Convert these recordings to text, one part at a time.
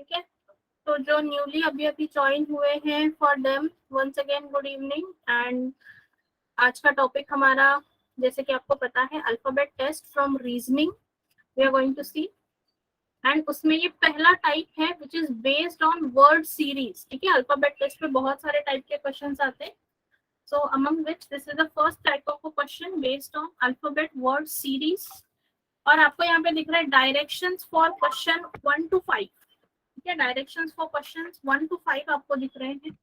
ठीक है, तो जो न्यूली अभी अभी ज्वाइन हुए हैं, for them once again good evening. And आज का टॉपिक हमारा, जैसे कि आपको पता है, alphabet test from reasoning we are going to see. And उसमें ये पहला टाइप है which is based on word series. ठीक है, अल्फाबेट टेस्ट में बहुत सारे टाइप के क्वेश्चंस आते हैं, so among which this is the first type of a question based on alphabet word series। और आपको यहाँ पे दिख रहा है डायरेक्शंस फॉर क्वेश्चन 1 to 5। ठीक है, डायरेक्शंस फॉर क्वेश्चंस 1 to 5 आपको दिख रहे हैं।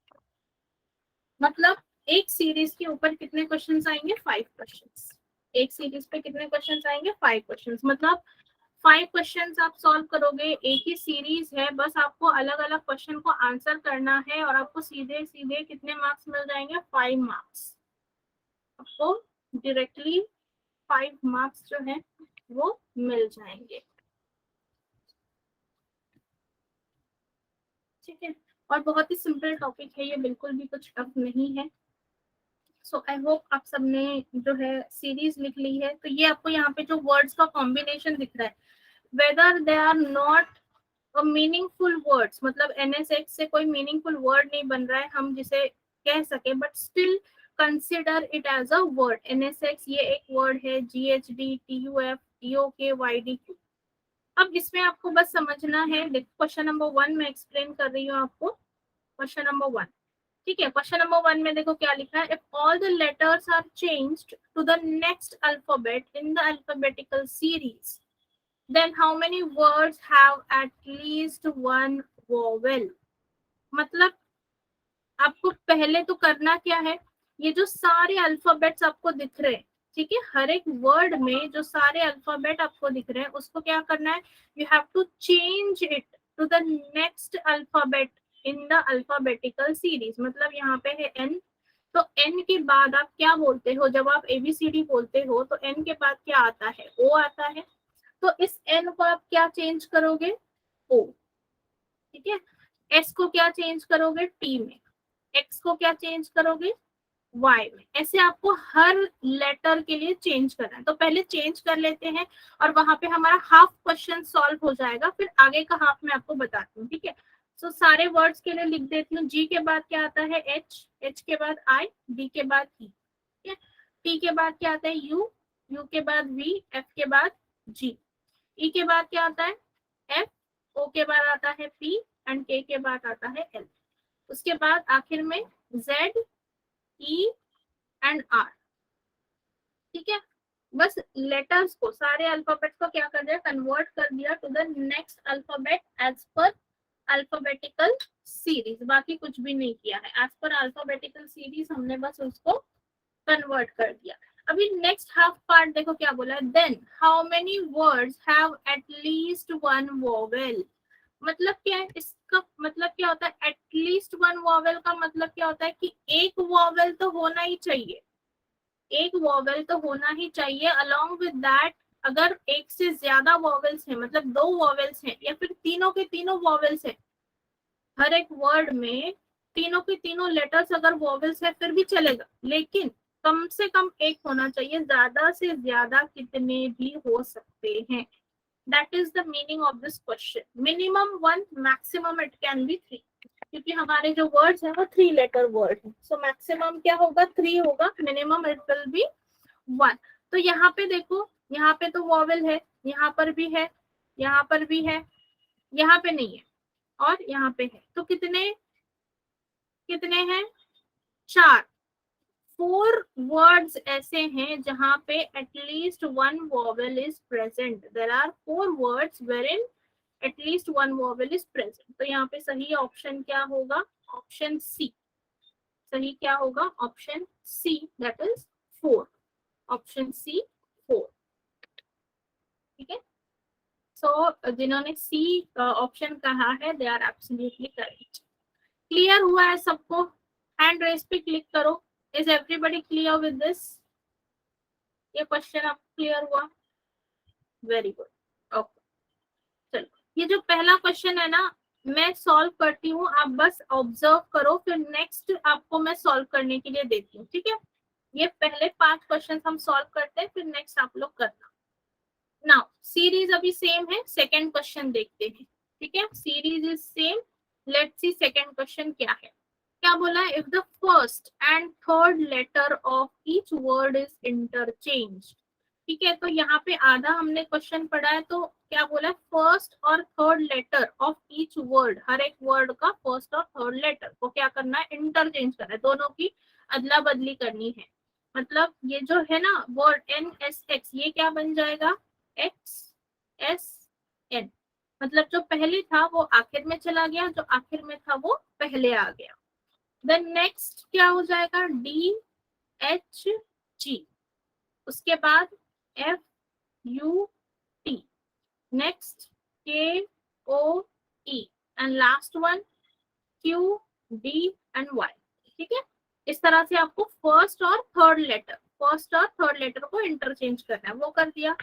मतलब एक सीरीज के ऊपर कितने क्वेश्चंस आएंगे? 5 क्वेश्चंस। एक सीरीज पे कितने क्वेश्चंस आएंगे? 5 क्वेश्चंस। मतलब 5 क्वेश्चंस आप सॉल्व करोगे, एक ही सीरीज है, बस आपको अलग अलग क्वेश्चन को आंसर करना है और आपको सीधे सीधे कितने मार्क्स मिल जाएंगे? 5 मार्क्स। आपको डायरेक्टली 5 मार्क्स जो है वो मिल जाएंगे। ठीक है, और बहुत ही सिंपल टॉपिक है ये, बिल्कुल भी कुछ टफ नहीं है। सो आई होप आप सबने जो है सीरीज लिख ली है। तो ये आपको यहाँ पे जो वर्ड्स का कॉम्बिनेशन दिख रहा है, whether they are not meaningful words, मतलब एनएसएक्स से कोई मीनिंगफुल वर्ड नहीं बन रहा है हम जिसे कह सके, but still consider it as a word. NSX ये एक वर्ड है, जीएचडी, टीयूएफ, टीओके, वाईडीक्यू। अब इसमें आपको बस समझना है, देखो क्वेश्चन नंबर 1 में एक्सप्लेन कर रही हूँ आपको। क्वेश्चन नंबर 1, ठीक है, क्वेश्चन नंबर 1 में देखो क्या लिखा है, if all the letters are changed to the next alphabet in the alphabetical series, then how many words have at least one vowel। मतलब आपको पहले तो करना क्या है, ये जो सारे अल्फाबेट्स आपको दिख रहे हैं, ठीक है, हर एक वर्ड में जो सारे अल्फाबेट आपको दिख रहे हैं उसको क्या करना है, you have to change it to the next alphabet in the alphabetical series. मतलब यहाँ पे है एन, तो एन के बाद आप क्या बोलते हो? जब आप एबीसीडी बोलते हो तो एन के बाद क्या आता है? ओ आता है। तो इस एन को आप क्या चेंज करोगे? ओ। ठीक है, एस को क्या चेंज करोगे? टी में। एक्स को क्या चेंज करोगे? वाई में। ऐसे आपको हर लेटर के लिए चेंज करना है। तो पहले चेंज कर लेते हैं और वहां पे हमारा हाफ क्वेश्चन सॉल्व हो जाएगा, फिर आगे का हाफ मैं आपको बताती हूँ। ठीक है, सो सारे वर्ड्स के लिए लिख देती हूँ। जी के बाद क्या आता है? एच, एच के बाद आई, डी के बाद ई, ठीक है, टी के बाद क्या आता है? यू, यू के बाद वी, एफ के बाद जी, ई के बाद क्या आता है? एफ, ओ के बाद आता है पी एंड के बाद आता है एल। उसके बाद आखिर में जेड, ई एंड आर। ठीक है, बस लेटर्स को, सारे अल्फाबेट्स को क्या कर दिया? कन्वर्ट कर दिया to the next alphabet as per alphabetical series. बाकी कुछ भी नहीं किया है, एज पर अल्फाबेटिकल सीरीज हमने बस उसको कन्वर्ट कर दिया। अभी नेक्स्ट हाफ पार्ट देखो क्या बोला है, then how many words have at least one vowel. मतलब क्या है इसका? मतलब क्या होता है एटलीस्ट वन वॉवेल का? मतलब क्या होता है कि एक वॉवेल तो होना ही चाहिए, एक वॉवेल तो होना ही चाहिए। अलोंग विद दैट, अगर एक से ज्यादा वॉवेल्स हैं, मतलब 2 वॉवेल्स हैं या फिर तीनों के तीनों वॉवेल्स हैं, हर एक वर्ड में तीनों के तीनों लेटर्स अगर वॉवेल्स है फिर भी चलेगा, लेकिन कम से कम एक होना चाहिए। ज्यादा से ज्यादा कितने भी हो सकते हैं। That is the meaning of this question. Minimum 1, maximum it can be 3, क्योंकि हमारे जो words हैं वो 3 letter word हैं। So maximum क्या होगा? 3 होगा, minimum it will be 1। तो यहाँ पे देखो, यहाँ पे तो vowel है, यहाँ पर भी है, यहाँ पर भी है, यहाँ पे नहीं है और यहाँ पे है। तो कितने कितने हैं? 4। 4 वर्ड्स ऐसे हैं जहां पे at least one vowel is present. There are 4 words wherein at least one vowel is present. तो यहाँ पे सही ऑप्शन क्या होगा? Option C. सही क्या होगा? Option C, that is 4। Option C 4। ठीक है, सो जिन्होंने सी ऑप्शन कहा है they are absolutely correct. Clear हुआ है सबको? हैंड रेस पे क्लिक करो। Is everybody clear with this? ये क्वेश्चन आप क्लियर हुआ? Very good, okay. चलो, ये जो पहला क्वेश्चन है ना, मैं सॉल्व करती हूँ, आप बस ऑब्जर्व करो, फिर नेक्स्ट आपको मैं सॉल्व करने के लिए देती हूँ। ठीक है, ये पहले 5 क्वेश्चन हम सॉल्व करते हैं, फिर नेक्स्ट आप लोग करना। नाउ सीरीज अभी सेम है, सेकेंड क्वेश्चन देखते हैं। ठीक है, series is same. Let's see second question क्या है। क्या बोला है, if the first and third letter of each word is interchange. ठीक है, तो यहाँ पे आधा हमने क्वेश्चन पढ़ा है, तो क्या बोला है, फर्स्ट और third letter of each word, हर एक वर्ड का फर्स्ट और थर्ड लेटर को क्या करना है, इंटरचेंज करना है, दोनों की अदला बदली करनी है। मतलब ये जो है ना वर्ड NSX, ये क्या बन जाएगा, XSN। मतलब जो पहले था वो आखिर में चला गया, जो आखिर में था वो पहले आ गया। देन नेक्स्ट क्या हो जाएगा, DHG, उसके बाद FUT, next KOE, and last one QD and Y। ठीक है, इस तरह से आपको फर्स्ट और थर्ड लेटर को इंटरचेंज करना है, वो कर दिया।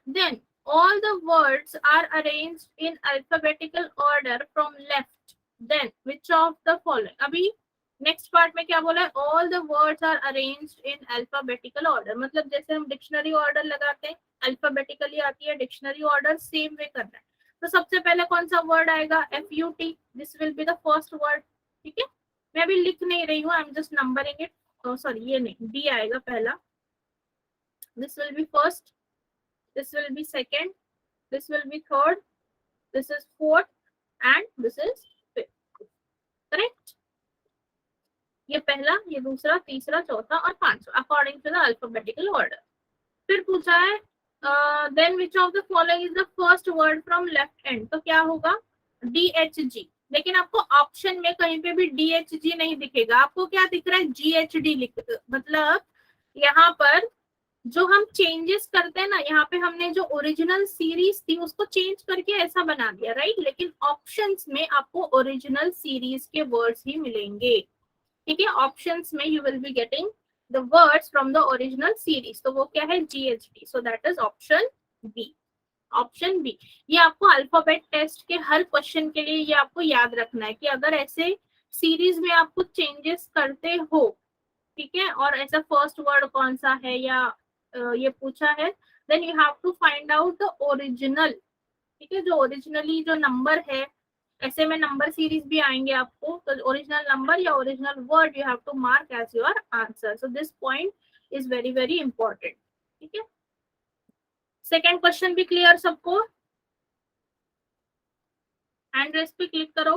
Then all the words are arranged in alphabetical order from left. Then which of the following? अभी नेक्स्ट पार्ट में क्या बोला है, all the words are arranged in alphabetical order। मतलब जैसे हम डिक्शनरी ऑर्डर लगाते हैं, अल्फाबेटिकली आती है, डिक्शनरी ऑर्डर सेम वे करना है। तो सबसे पहले कौन सा वर्ड आएगा, FUT, this will be the first word. ठीक है, मैं अभी लिख नहीं रही हूँ, I am just numbering it. Sorry, ये नहीं, D आएगा पहला, this will B first, this will be second, this will be third, this is fourth, and this is fifth। correct, ये पहला, ये दूसरा, तीसरा, चौथा और पांचवा according to the alphabetical order. फिर पूछा है then which of the following is the first word from left end, तो क्या होगा, DHG। लेकिन आपको ऑप्शन में कहीं पे भी DHG नहीं दिखेगा, आपको क्या दिख रहा है, GHD लिख, मतलब यहाँ पर जो हम चेंजेस करते हैं ना, यहाँ पे हमने जो ओरिजिनल सीरीज थी उसको चेंज करके ऐसा बना दिया, राइट। लेकिन ऑप्शंस में आपको ओरिजिनल सीरीज के वर्ड्स ही मिलेंगे। ठीक है, ऑप्शंस में you will be getting the words from the original series, तो वो क्या है, GHD। So that is option B. Option B, ये आपको अल्फाबेट टेस्ट के हर क्वेश्चन के लिए ये आपको याद रखना है कि अगर ऐसे सीरीज में आप कुछ चेंजेस करते हो, ठीक है, और ऐसा फर्स्ट वर्ड कौन सा है या ये पूछा है, then you have to find out the original. ठीक है, जो ओरिजिनली जो नंबर है, ऐसे में नंबर सीरीज भी आएंगे आपको, तो ओरिजिनल नंबर या original word you have to mark as your answer. So this point is very very important. ठीक है, सेकेंड क्वेश्चन भी क्लियर सबको, हैंड रेस पे क्लिक करो।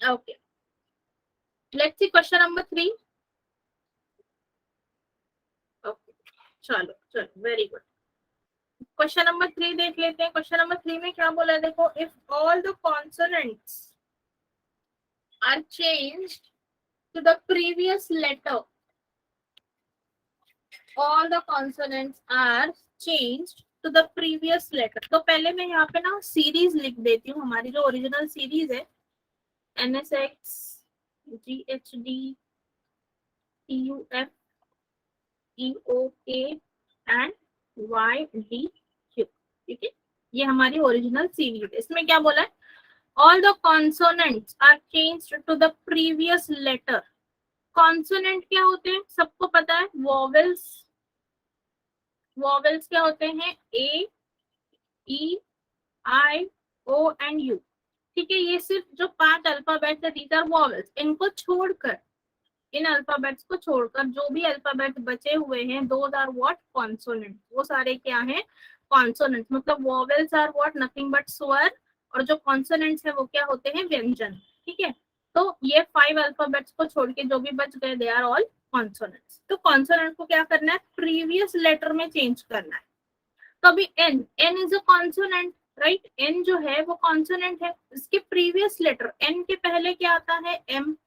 Okay, let's see question number 3। Okay, चलो चलो, वेरी गुड। क्वेश्चन नंबर 3 देख लेते हैं। क्वेश्चन नंबर 3 में क्या बोला है, देखो, if all the consonants are changed to the previous letter, all the consonants are changed to the previous letter। तो पहले मैं यहाँ पे ना सीरीज लिख देती हूँ, हमारी जो ओरिजिनल सीरीज है, NSX, GHD, TUF, EOK and YDQ। ठीक है, ये हमारी ओरिजिनल सीरीज है। इसमें क्या बोला है, all the consonants are changed to the previous letter। Consonant क्या होते हैं, सबको पता है, वॉवेल्स। वॉवेल्स क्या होते हैं, A, E, I, O and U। ठीक है, ये सिर्फ जो 5 अल्फाबेट्स है, दीज आर वॉवेल्स। इनको छोड़कर, इन अल्फाबेट्स को छोड़कर जो भी अल्फाबेट बचे हुए हैं, दोज आर व्हाट, कॉन्सोनेंट। वो सारे क्या हैं, कॉन्सोनेंट। मतलब vowels are what, nothing but स्वर, और जो कॉन्सोनेंट्स है वो क्या होते हैं, व्यंजन। ठीक है, तो ये 5 अल्फाबेट्स को छोड़ के जो भी बच गए, दे आर ऑल कॉन्सोनेंट्स। तो कॉन्सोनेंट को क्या करना है, प्रीवियस लेटर में चेंज करना है। तो अभी N is a consonant, right. N जो है वो कॉन्सोनेंट है, इसके प्रीवियस लेटर, एन के पहले क्या आता है, एम।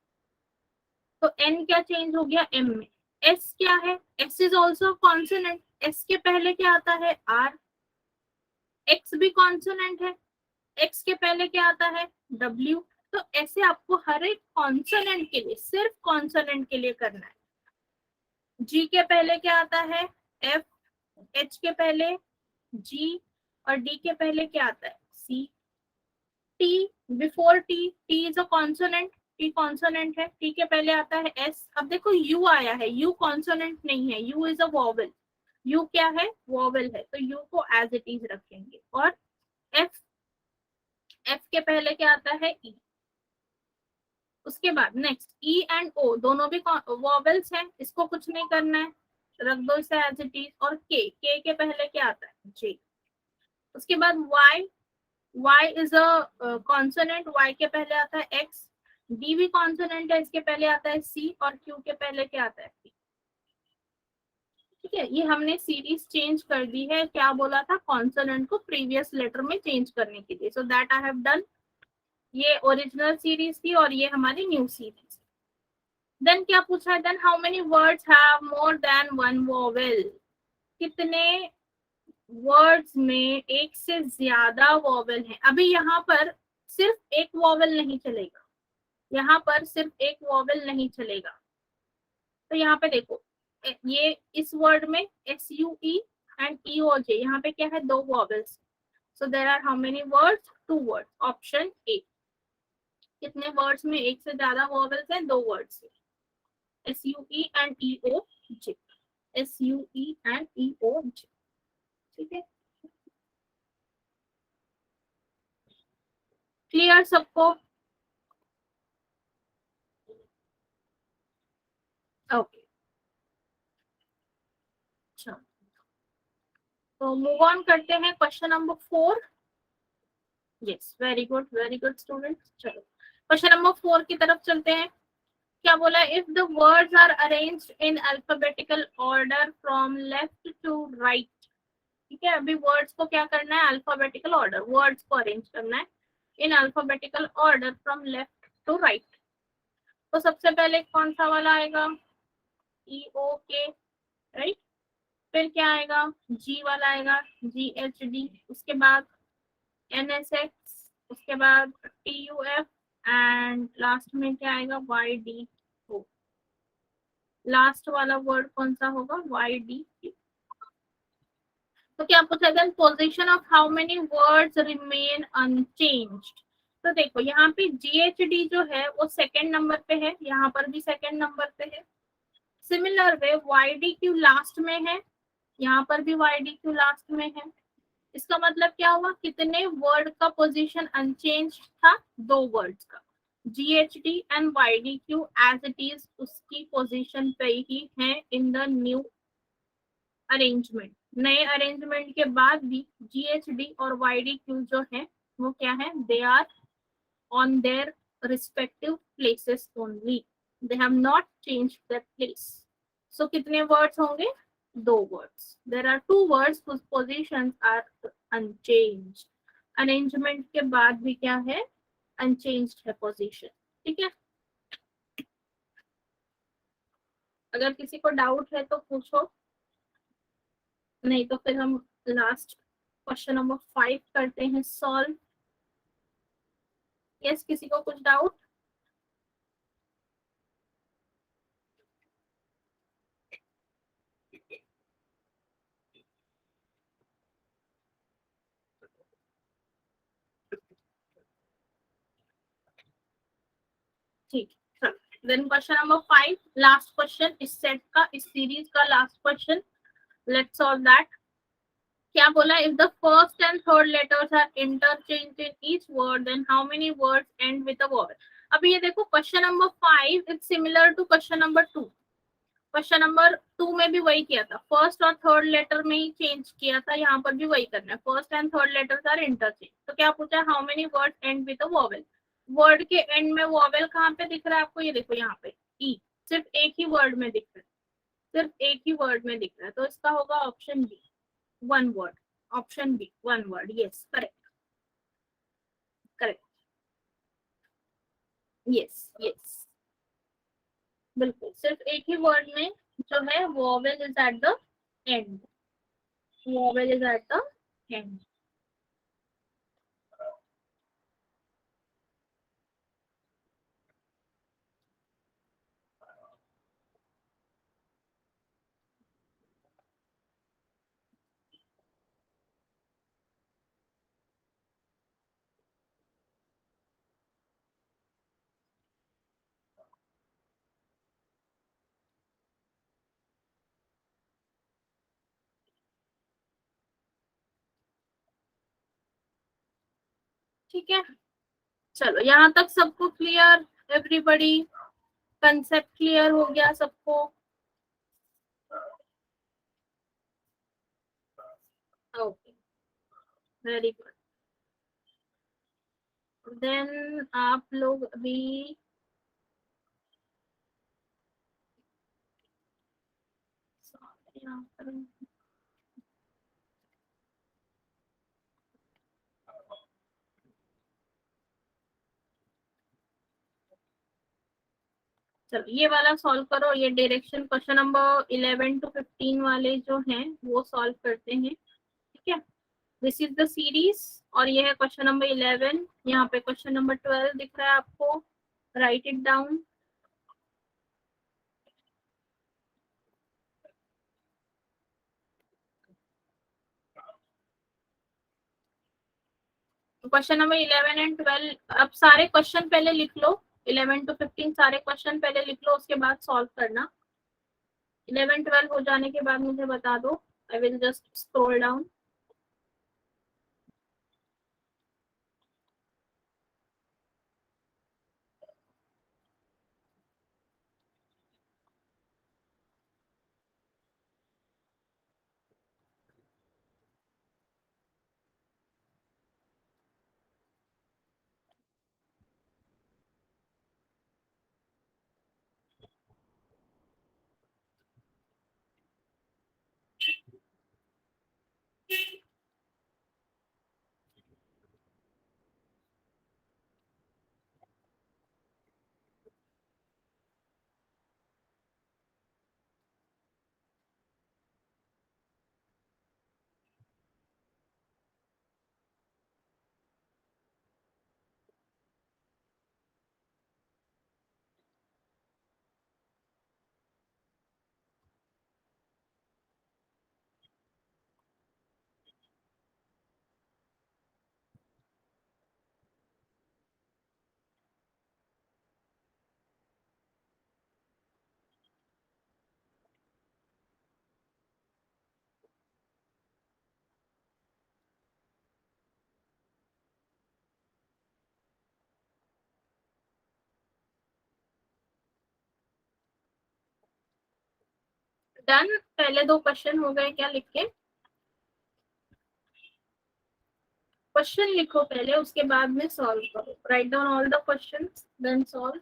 तो एन क्या चेंज हो गया, एम में। एस क्या है, S is also consonant, S के पहले क्या आता है, आर। एक्स भी कॉन्सोनेंट है, एक्स के पहले क्या आता है, डब्ल्यू। तो ऐसे आपको हर एक कॉन्सोनेंट के लिए, सिर्फ कॉन्सोनेंट के लिए करना है। जी के पहले क्या आता है, एफ। एच के पहले जी, और डी के पहले क्या आता है, C. T, before T, T is a consonant, T consonant है, टी के पहले आता है एस। अब देखो यू आया है, यू कॉन्सोनेंट नहीं है, you is a vowel. You क्या है? वॉवल है, तो यू को एज इट इज रखेंगे। और एफ, एफ के पहले क्या आता है? ई। उसके बाद नेक्स्ट ई एंड ओ दोनों भी वॉवल्स हैं, इसको कुछ नहीं करना है, रख दो इसे एज इट इज। और के पहले क्या आता है? जे। उसके बाद Y, Y is a consonant, Y के पहले आता है एक्स। डी भी कॉन्सोनेंट है, इसके पहले आता है सी। और क्यू के पहले क्या आता है? पी। ठीक है, ये हमने सीरीज चेंज कर दी है। क्या बोला था? कॉन्सोनेंट को प्रीवियस लेटर में चेंज करने के लिए। So that I have done. ये ओरिजिनल सीरीज थी और ये हमारी न्यू सीरीज। देन क्या पूछा है? Then how many words have more than one vowel? कितने वर्ड्स में एक से ज्यादा वोवेल है? अभी यहाँ पर सिर्फ एक वोवेल नहीं चलेगा, यहाँ पर सिर्फ एक वोवेल नहीं चलेगा। तो यहाँ पे देखो, ये इस वर्ड में S U E and E O J, यहाँ पे क्या है? दो vowels. So there are how many words? Two words. Option A. कितने वर्ड्स में एक से ज्यादा वोवेल्स हैं? दो words. S U E and E O J, S U E and E O J. ठीक है, क्लियर सबको? ओके, अच्छा, तो मूव ऑन करते हैं question number 4। Yes, very good student. चलो क्वेश्चन नंबर 4 की तरफ चलते हैं। क्या बोला? If the words are arranged in alphabetical order from left to right. ठीक है, अभी वर्ड्स को क्या करना है? अल्फाबेटिकल ऑर्डर, वर्ड्स को अरेंज करना है in alphabetical order from left to right. तो सबसे पहले कौन सा वाला आएगा? ई ओ के, राइट। फिर क्या आएगा? जी वाला आएगा, जी एच डी। उसके बाद एन एस एक्स। उसके बाद T U F. And last में क्या आएगा? Y D O. लास्ट वाला वर्ड कौन सा होगा? Y D. तो क्या पूछा था? Position of how many words remain unchanged. तो देखो यहाँ पे GHD जो है वो सेकेंड नंबर पे है, यहाँ पर भी सेकेंड नंबर पे है। सिमिलर वे YDQ लास्ट में है, यहाँ पर भी YDQ लास्ट में है। इसका मतलब क्या हुआ? कितने वर्ड का पोजीशन अनचेंज था? दो वर्ड्स का। GHD and YDQ as it is उसकी पोजीशन पे ही है इन द न्यू अरेंजमेंट। नए अरेंजमेंट के बाद भी GHD और YDQ जो है वो क्या है? They are on their respective places only. They have not changed their place. So कितने words होंगे? दो words. There are two words whose positions are unchanged. Arrangement के बाद भी क्या है? Unchanged है position. ठीक है, अगर किसी को डाउट है तो पूछो, नहीं तो फिर हम लास्ट क्वेश्चन नंबर 5 करते हैं सॉल्व। यस, किसी को कुछ डाउट? ठीक, then question number 5, last question इस सेट का, इस सीरीज का last question. Let's solve that. क्या बोला? If the first and third letters are interchange in each word then how many words end with a vowel? अभी ये देखो question number 5 is similar to question number 2। Question number 2 में भी वही किया था, फर्स्ट और थर्ड लेटर में ही चेंज किया था, यहाँ पर भी वही करना है, first and third letters are interchange. तो क्या पूछा? How many words end with a vowel? Word के एंड में वॉवेल कहाँ पे दिख रहा है आपको? ये देखो यहाँ पे ई, सिर्फ एक ही वर्ड में दिख रहा है, सिर्फ एक ही वर्ड में दिख रहा है, तो इसका होगा option B, one word. Option B, one word. Yes, correct, correct. Yes, yes, बिल्कुल, सिर्फ एक ही वर्ड में जो है vowel is at the end, vowel is at the end. ठीक है, चलो यहाँ तक सबको क्लियर, एवरीबॉडी, कंसेप्ट क्लियर हो गया सबको? Okay, very good. देन आप लोग अभी यहाँ पर, चलो ये वाला सॉल्व करो, ये डायरेक्शन क्वेश्चन नंबर 11 to 15 वाले जो हैं वो सॉल्व करते हैं, ठीक है। दिस इज द सीरीज, और ये है क्वेश्चन नंबर 11, यहाँ पे क्वेश्चन नंबर 12 दिख रहा है आपको, right it down. Question number 11 and 12, अब सारे क्वेश्चन पहले लिख लो, 11 to 15 सारे क्वेश्चन पहले लिख लो, उसके बाद सॉल्व करना। 11 12 हो जाने के बाद मुझे बता दो, I will just scroll down. Done, पहले दो क्वेश्चन हो गए क्या लिख के? क्वेश्चन लिखो पहले, उसके बाद में सॉल्व करो, write down all the questions then solve.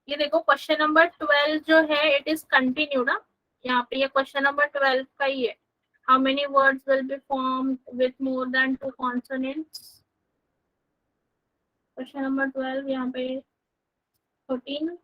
ये देखो क्वेश्चन नंबर 12 जो है इट इज कंटिन्यू ना, यहाँ पे ये क्वेश्चन नंबर 12 का ही है। How many words will be formed with more than 2 consonants? Question number 12 यहाँ पे 13।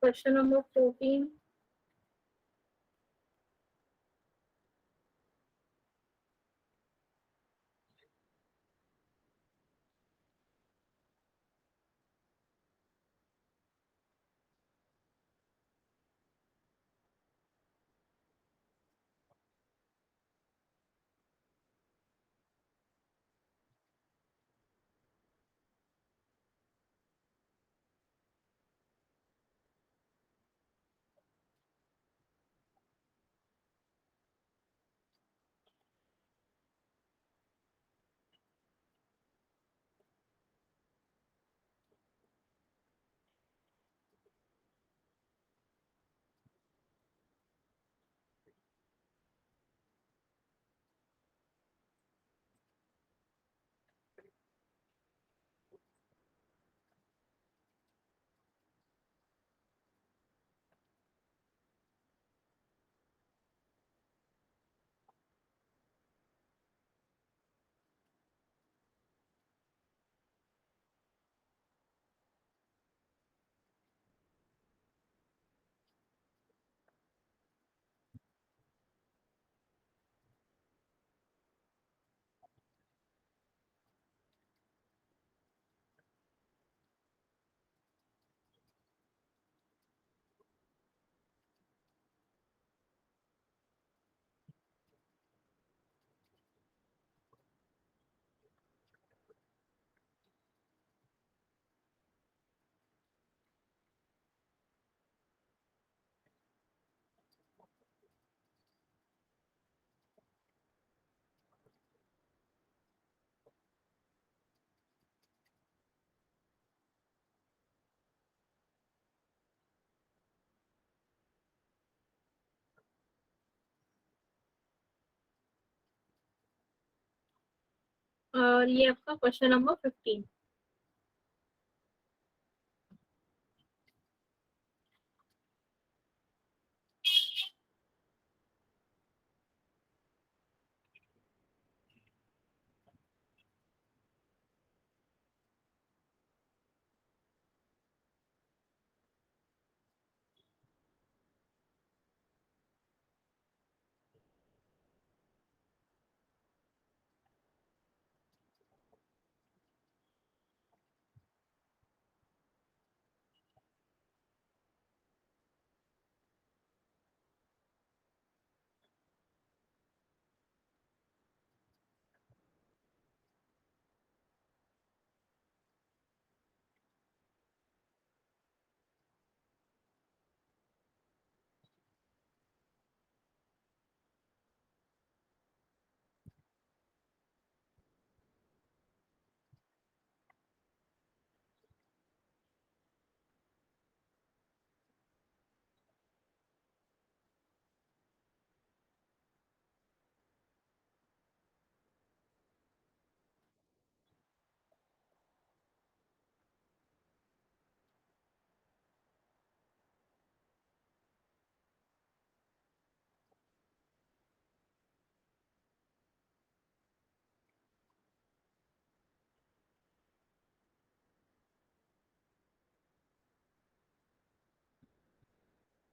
Question number 14. और ये आपका क्वेश्चन नंबर 15.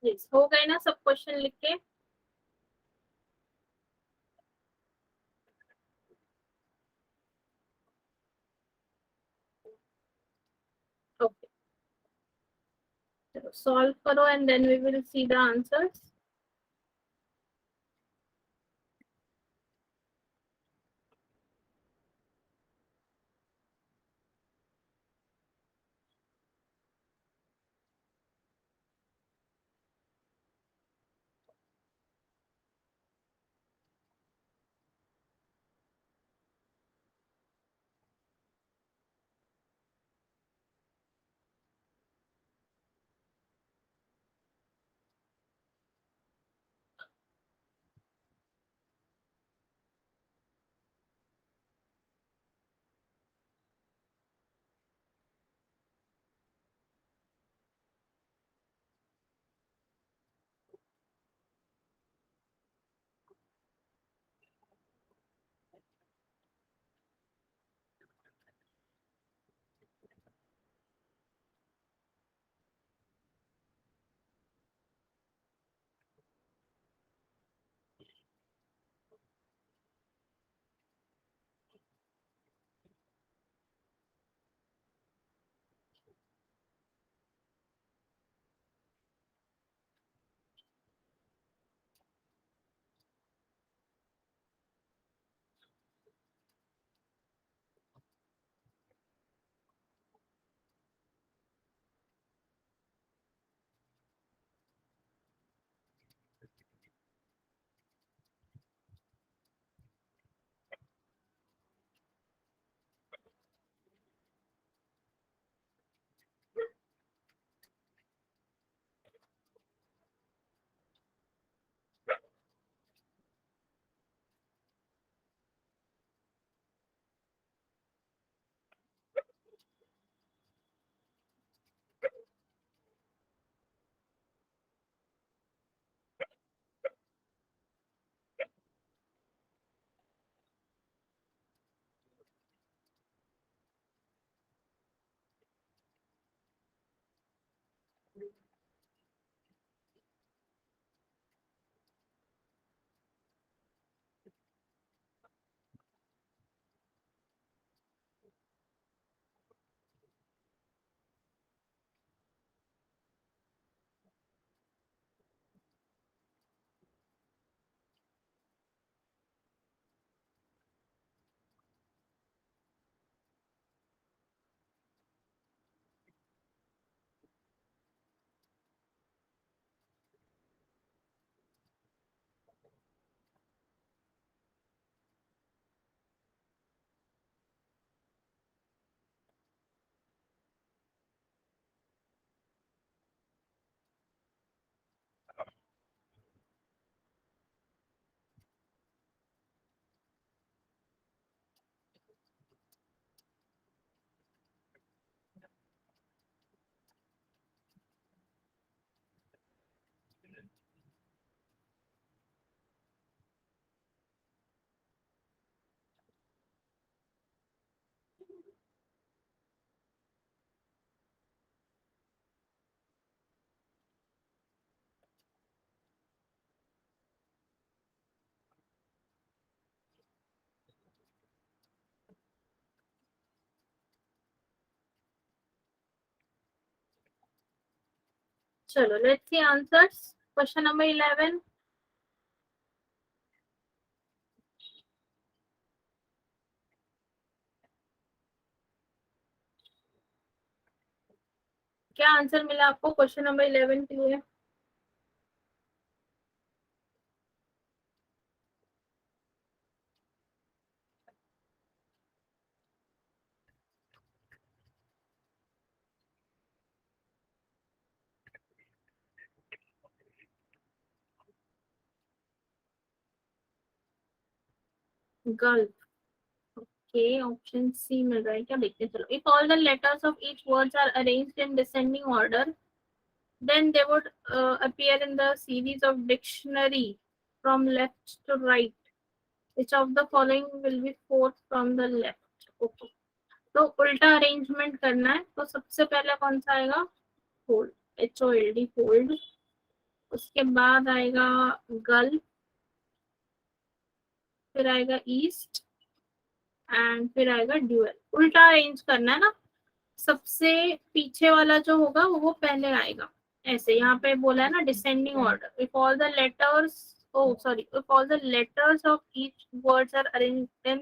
यस, हो गए ना सब क्वेश्चन लिख के? ओके, चलो सॉल्व करो and then we will see the answers. चलो let's see answers. Question number 11, क्या आंसर मिला आपको क्वेश्चन नंबर 11 के लिए? गल्फ। ओके, ऑप्शन सी मिल रहा है क्या, देखते हैं। चलो, if all the letters of each words are arranged in descending order, then they would appear in the series of dictionary from left to right. Which of the following will be fourth from the left? Okay. तो उल्टा arrangement करना है, तो सबसे पहले कौन सा आएगा? Fold, HOLD, fold. उसके बाद आएगा गल्फ, फिर आएगा ईस्ट, एंड फिर आएगा ड्यूअल। उल्टा अरेंज करना है ना, सबसे पीछे वाला जो होगा वो पहले आएगा। ऐसे यहाँ पे बोला है ना descending order. If all the letters, oh sorry, if all the letters of each words are arranged, then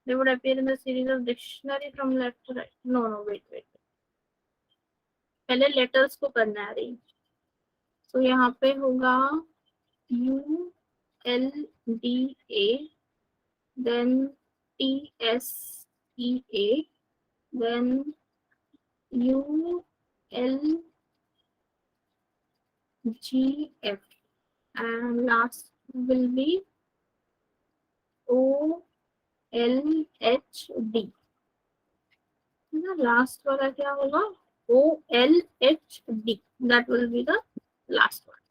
they would appear in the series of dictionary from left to right. No, wait, पहले letters को करना है arrange. तो यहाँ पे होगा ULDA, then TSEA, then ULGF, and last will be OLHD। ना, last वाला क्या होगा? OLHD, that will be the last one.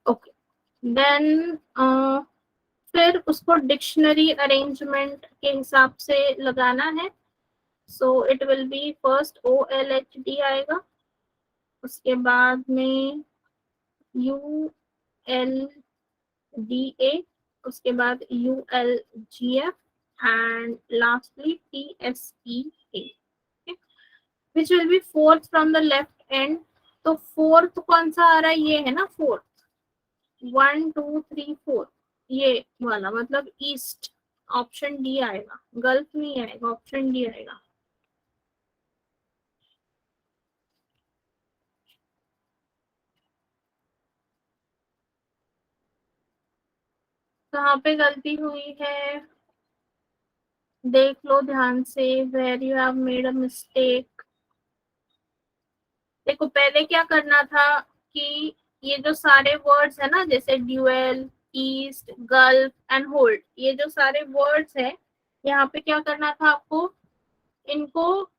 Okay, then फिर उसको डिक्शनरी अरेंजमेंट के हिसाब से लगाना है। So it will be first OLHD आएगा, उसके बाद में ULDA, उसके बाद ULGF, and lastly TSEA, which will be fourth from the left end। तो फोर्थ कौन सा आ रहा है? ये है ना फोर्थ, 1 2 3 4, ये वाला मतलब ईस्ट। ऑप्शन डी आएगा, गल्फ नहीं आएगा, ऑप्शन डी आएगा। कहाँ पे गलती हुई है देख लो ध्यान से, where you have made a mistake. देखो, पहले क्या करना था कि ये जो सारे वर्ड्स है ना, जैसे dual, east, gulf and hold, ये जो सारे वर्ड्स है, यहाँ पे क्या करना था आपको? इनको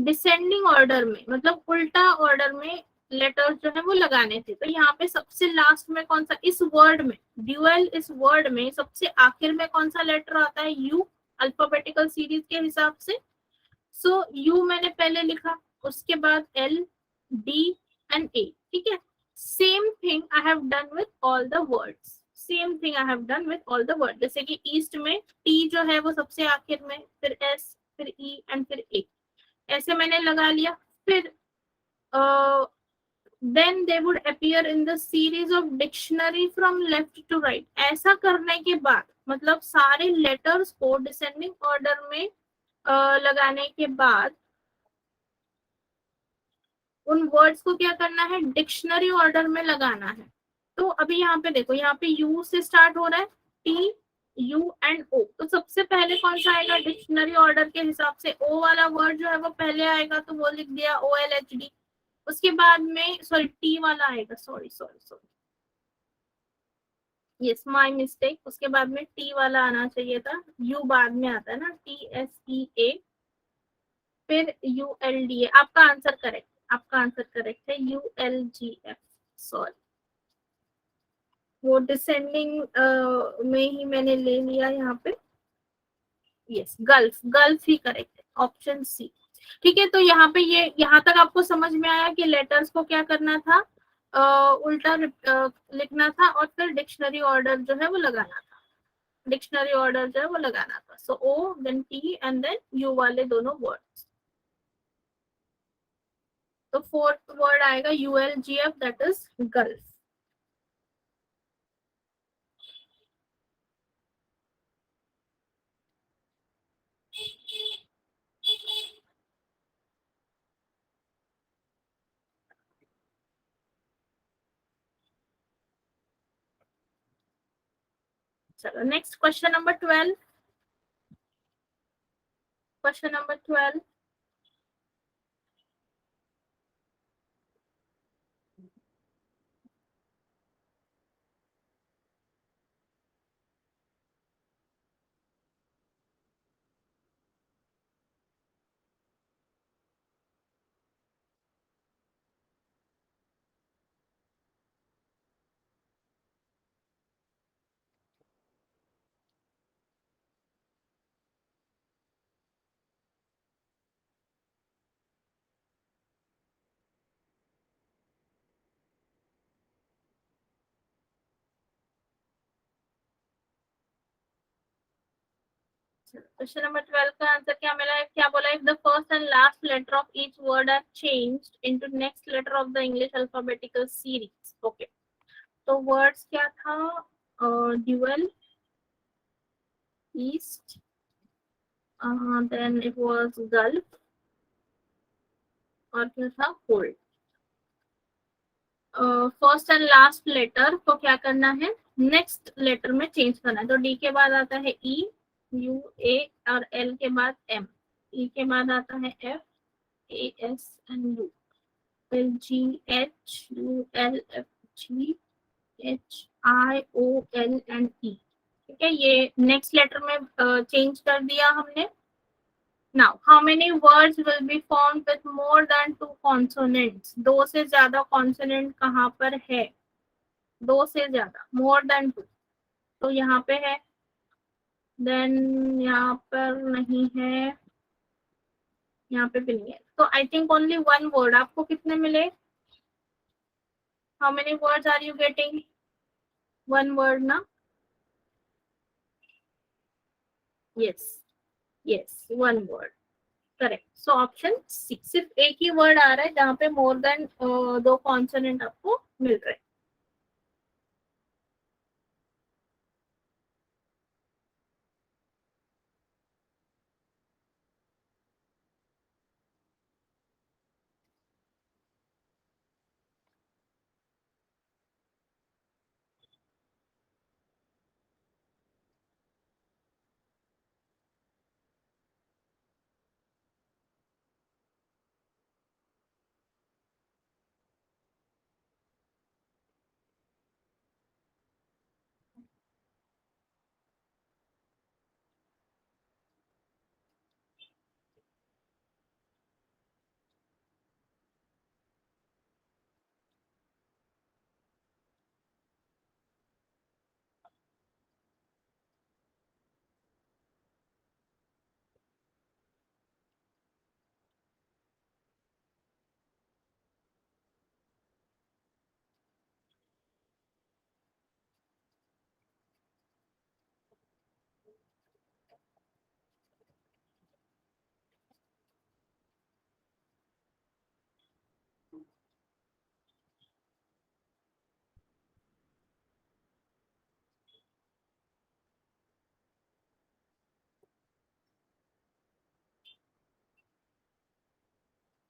डिसेंडिंग ऑर्डर में, मतलब उल्टा ऑर्डर में लेटर्स जो है वो लगाने थे। तो यहाँ पे सबसे लास्ट में कौन सा, इस वर्ड में, ड्यूएल, इस वर्ड में सबसे आखिर में कौन सा लेटर आता है? यू, अल्फाबेटिकल सीरीज के हिसाब से। सो यू मैंने पहले लिखा, उसके बाद L, D एंड A। ठीक है, same thing I have done with all the words, same thing I have done with all the word. जैसे कि ईस्ट में T जो है वो सबसे आखिर में, फिर S, फिर E एंड फिर A, ऐसे मैंने लगा लिया। फिर then they would appear in the series of dictionary from left to right। ऐसा करने के बाद, मतलब सारे लेटर्स को डिसेंडिंग ऑर्डर में लगाने के बाद उन वर्ड्स को क्या करना है? डिक्शनरी ऑर्डर में लगाना है। तो अभी यहाँ पे देखो, यहाँ पे यू से स्टार्ट हो रहा है, टी, यू एंड ओ। तो सबसे पहले कौन सा आएगा डिक्शनरी ऑर्डर के हिसाब से? ओ वाला वर्ड जो है वो पहले आएगा, तो वो लिख दिया OLHD। उसके बाद में सॉरी टी वाला आएगा, सॉरी, यस, माय मिस्टेक। उसके बाद में टी वाला आना चाहिए था, यू बाद में आता है ना, TSEA, फिर ULDA। आपका आंसर करेक्ट, आपका आंसर करेक्ट है, ULGF। सॉरी, वो डिसेंडिंग में ही मैंने ले लिया यहाँ पे। यस, गल्फ, गल्फ ही करेक्ट है, ऑप्शन सी। ठीक है, तो यहाँ पे ये, यहाँ तक आपको समझ में आया कि लेटर्स को क्या करना था? उल्टा लिखना था, और फिर डिक्शनरी ऑर्डर जो है वो लगाना था, डिक्शनरी ऑर्डर जो है वो लगाना था। So O, then T and then U वाले दोनों वर्ड्स। तो फोर्थ वर्ड आएगा ULGF, दैट इज गल्फ। चलो next question number 12। Question number 12, question number 12 का आंसर क्या मिला है, क्या बोला, if the first and last letter of each word are changed into next letter of the English alphabetical series. Okay, तो words क्या था, dual, east, then it was gulf, और क्या था, cold. First and last letter को क्या करना है, नेक्स्ट लेटर में चेंज करना है। तो डी के बाद आता है ई, यू, ए, और एल के बाद एम, ई के बाद आता है F, A, S and U, फिर G, H, U, L, F, G, H, I, O, L and E. ठीक है, ये नेक्स्ट लेटर में चेंज कर दिया हमने। Now, how many words will be formed with more than two consonants? दो से ज्यादा कॉन्सोनेंट कहाँ पर है, दो से ज्यादा, more than two, तो यहाँ पे है, देन यहाँ पर नहीं है, यहाँ पे भी नहीं है, तो I think only one word. आपको कितने मिले, how many words are you getting, one word ना, yes, yes, one word, correct. So option C, सिर्फ एक ही वर्ड आ रहा है जहाँ पे मोर देन दो कॉन्सोनेंट आपको मिल रहे हैं।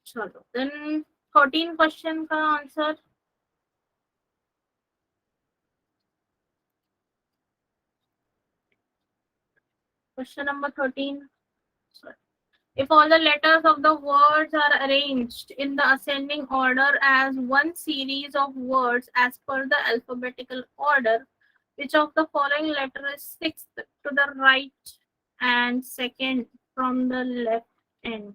चलो देन 13 क्वेश्चन का answer, question number 13, if all the letters of the words are arranged in the ascending order as one series of words as per the alphabetical order, which of the following letter is sixth to the right and second from the left end,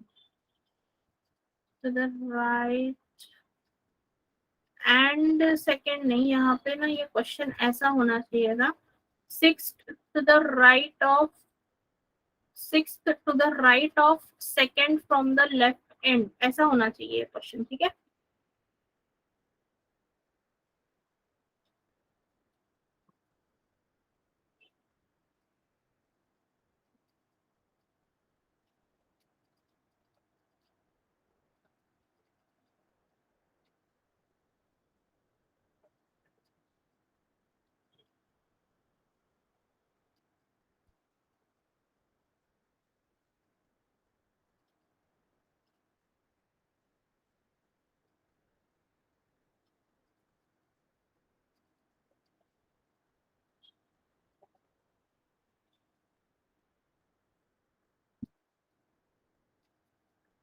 to the right and second नहीं, यहाँ पे ना ये question ऐसा होना चाहिए था, sixth to the right of, sixth to the right of second from the left end, ऐसा होना चाहिए क्वेश्चन। ठीक है,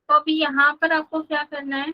तो अभी यहाँ पर आपको क्या करना है,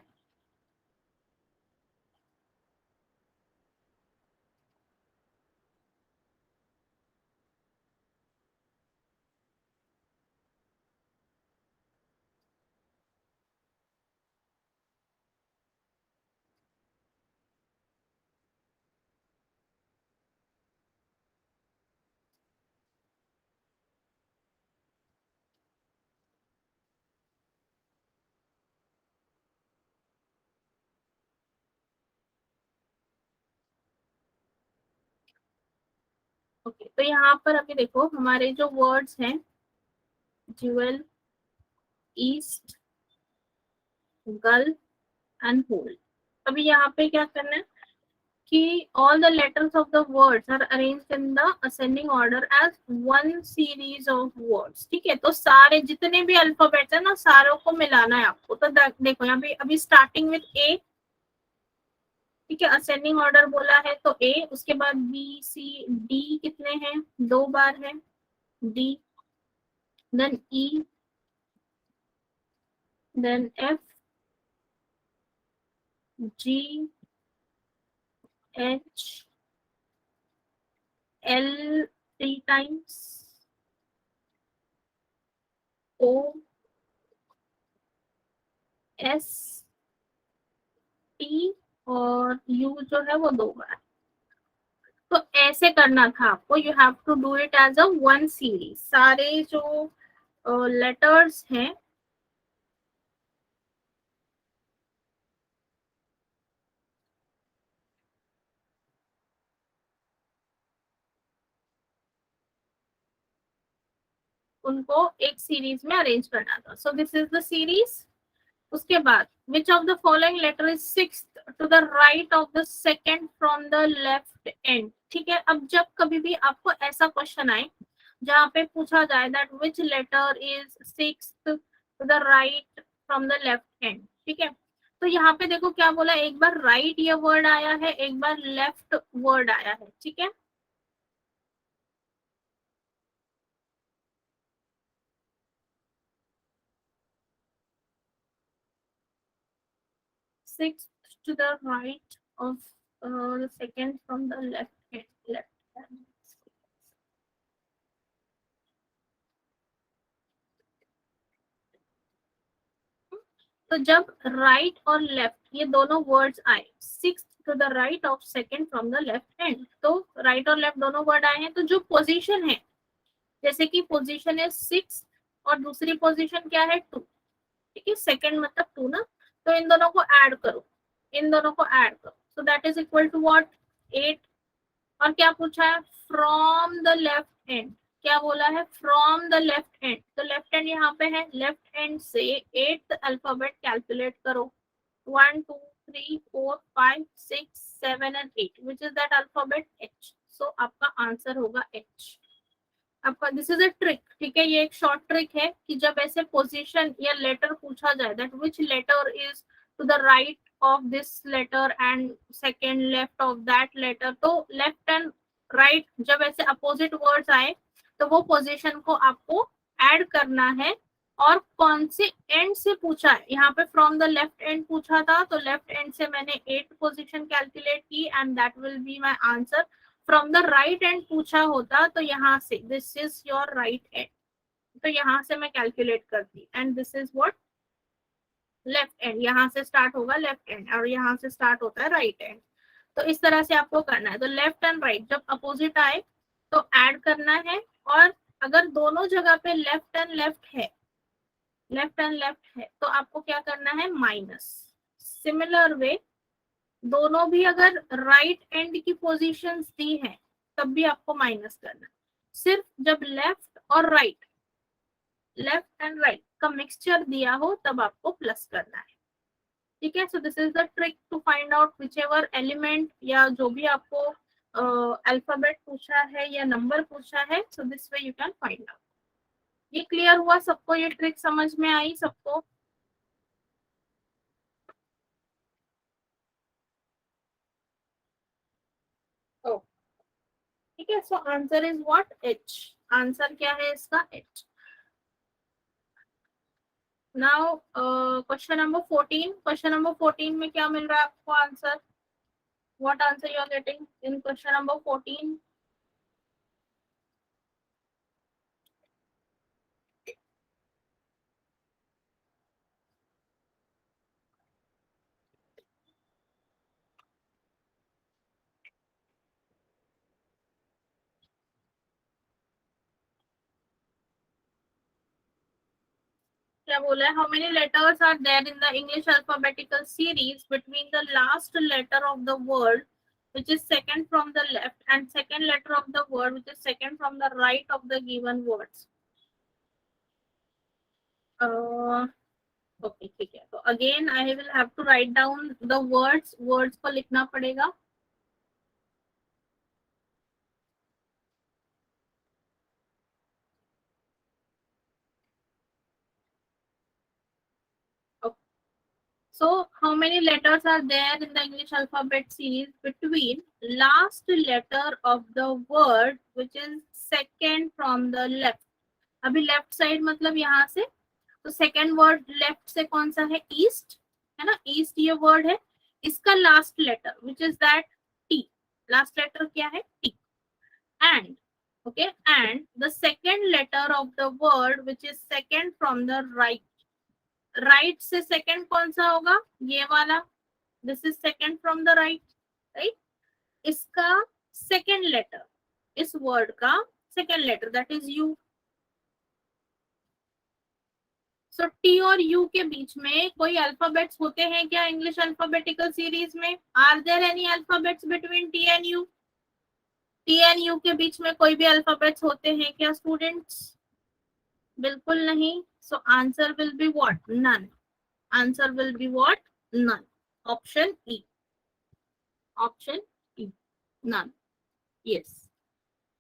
ओके तो यहाँ पर अभी देखो हमारे जो वर्ड्स हैं, jewel, east, girl and hole. अभी यहाँ पे क्या करना है कि all the letters of the words are arranged in the ascending order as one series of words। ठीक है, तो सारे जितने भी अल्फाबेट्स है ना सारों को मिलाना है आपको। तो देखो यहाँ पे अभी स्टार्टिंग विथ ए, ठीक है, असेंडिंग ऑर्डर बोला है तो ए, उसके बाद बी सी डी कितने हैं, 2 बार है डी, देन ई, then F, G, H, L 3 times, ओ, एस, टी और यू जो है वो 2 बार। तो ऐसे करना था आपको, you have to do it as a one series. सारे जो लेटर्स हैं उनको एक सीरीज में अरेंज करना था। So this is the series. उसके बाद which of the following letter is sixth to the right of the second from the left end. ठीक है, अब जब कभी भी आपको ऐसा क्वेश्चन आए जहाँ पे पूछा जाए that which letter is sixth to the right from the left end, ठीक है, तो यहाँ पे देखो क्या बोला, एक बार राइट ये वर्ड आया है, एक बार लेफ्ट वर्ड आया है, ठीक है। Sixth to the right of the second from the left hand, left hand। तो जब राइट और लेफ्ट ये दोनों वर्ड्स आए, six to the right of second from the left hand, तो राइट और लेफ्ट दोनों वर्ड आए हैं, तो जो पोजीशन है, जैसे कि पोजीशन है 6 और दूसरी पोजीशन क्या है 2, ठीक है, सेकेंड मतलब 2 ना, तो इन दोनों को ऐड करो, इन दोनों को ऐड करो, so that is equal to what, 8। और क्या पूछा है, फ्रॉम द लेफ्ट हैंड, क्या बोला है, फ्रॉम द लेफ्ट हैंड, तो लेफ्ट हैंड यहाँ पे है, लेफ्ट हैंड से 8th अल्फाबेट कैलकुलेट करो, 1 2 3 4 5 6 7 and 8, which is that alphabet H. So आपका आंसर होगा एच। आपका दिस इज अ ट्रिक, ठीक है, ये एक शॉर्ट ट्रिक है कि जब ऐसे पोजीशन या लेटर पूछा जाए that which letter is to the right of this letter and second left of that letter, तो लेफ्ट एंड राइट जब ऐसे अपोजिट वर्ड्स आए तो वो पोजीशन को आपको ऐड करना है। और कौन से एंड से पूछा है, यहाँ पे फ्रॉम द लेफ्ट एंड पूछा था तो लेफ्ट एंड से मैंने 8 पोजीशन कैलकुलेट की and that will be my answer. From the right and पूछा होता तो यहाँ से this is your right and, तो यहाँ से मैं कैलकुलेट करती and this is what left and, यहाँ से स्टार्ट होगा लेफ्ट एंड और यहाँ से स्टार्ट होता है राइट एंड। तो इस तरह से आपको करना है। तो लेफ्ट एंड राइट जब अपोजिट आए तो ऐड करना है, और अगर दोनों जगह पे लेफ्ट एंड लेफ्ट है, लेफ्ट एंड लेफ्ट है, तो आपको क्या करना है, माइनस। सिमिलर वे दोनों भी अगर राइट एंड की पोजीशंस दी हैं तब भी आपको माइनस करना है। सिर्फ जब लेफ्ट और राइट, लेफ्ट एंड राइट का मिक्सचर दिया हो तब आपको प्लस करना है, ठीक है। So this is the trick to find out whichever element या जो भी आपको अल्फाबेट पूछा है या नंबर पूछा है, so this way you can find out. ये क्लियर हुआ सबको, ये ट्रिक समझ में आई सबको? ओ, ठीक है, so answer is what, H. Answer क्या है इसका, H. Now question number 14, question number 14 में क्या मिल रहा है आपको answer? What answer you are getting in question number 14? क्या बोला है? How many letters are there in the English alphabetical series between the last letter of the word which is second from the left and second letter of the word which is second from the right of the given words. Okay ठीक है, तो again I will have to write down the words, words को लिखना पड़ेगा. So, how many letters are there in the English alphabet series between last letter of the word which is second from the left? अभी left side मतलब यहाँ से, तो second word left से कौन सा है? ईस्ट है ना, ईस्ट ये वर्ड है. इसका last letter which is that T. Last letter क्या है? T. And okay, and the second letter of the word which is second from the right. Right से सेकेंड कौन सा होगा? ये वाला. This is second from the right, right. इसका second letter, इस वर्ड का second letter that is U. So T और यू के बीच में कोई अल्फाबेट्स होते हैं क्या इंग्लिश अल्फाबेटिकल सीरीज में? Are there any alphabets between T and U? T and U के बीच में कोई भी अल्फाबेट्स होते हैं क्या स्टूडेंट्स? बिल्कुल नहीं. So answer will be what? None. Answer will be what? None. Option E. Option E, none. Yes,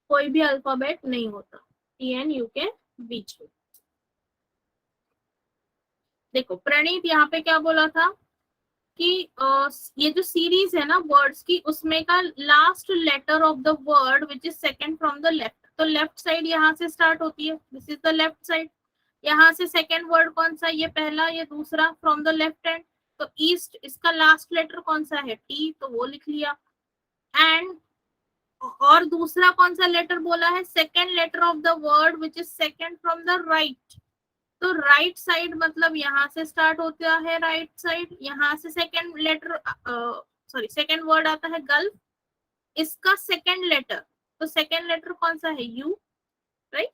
कोई भी अल्फाबेट नहीं होता टी एंड यू के बीच में. देखो प्रणीत यहाँ पे क्या बोला था कि ये जो सीरीज है ना वर्ड्स की, उसमें का last letter of the word which is second from the left. तो लेफ्ट साइड यहाँ से स्टार्ट होती है, this is the left side. यहाँ से सेकेंड वर्ड कौन सा? ये पहला, ये दूसरा फ्रॉम द लेफ्ट हैंड. तो ईस्ट, इसका लास्ट लेटर कौन सा है? टी, तो वो लिख लिया. एंड और दूसरा कौन सा लेटर बोला है? Second letter of the word which is second from the right. तो राइट साइड मतलब यहाँ से स्टार्ट होता है राइट साइड. यहाँ से second letter, sorry second word आता है गल्फ. इसका सेकेंड लेटर, तो सेकेंड लेटर कौन सा है? U, right.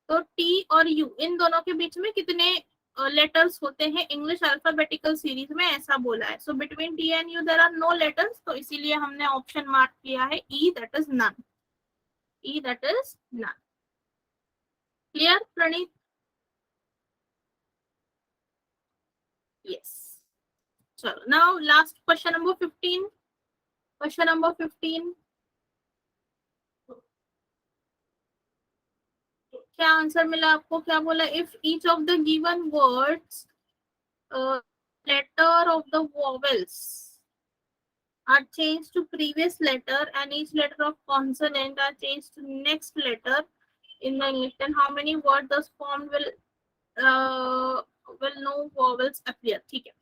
तो टी और यू इन दोनों के बीच में कितने लेटर्स होते हैं इंग्लिश अल्फाबेटिकल सीरीज में? ऐसा बोला है. So between T and U there are no letters, तो इसीलिए हमने ऑप्शन मार्क किया है E, that is none. E, that is none. Clear Praneet? Yes. चलो now last question number 15. Question number 15, क्या आंसर मिला आपको? क्या बोला? If each of the given words letter of the vowels are changed to previous letter and each letter of consonant are changed to next letter in the English, then how many words thus formed will no vowels appear? ठीक है,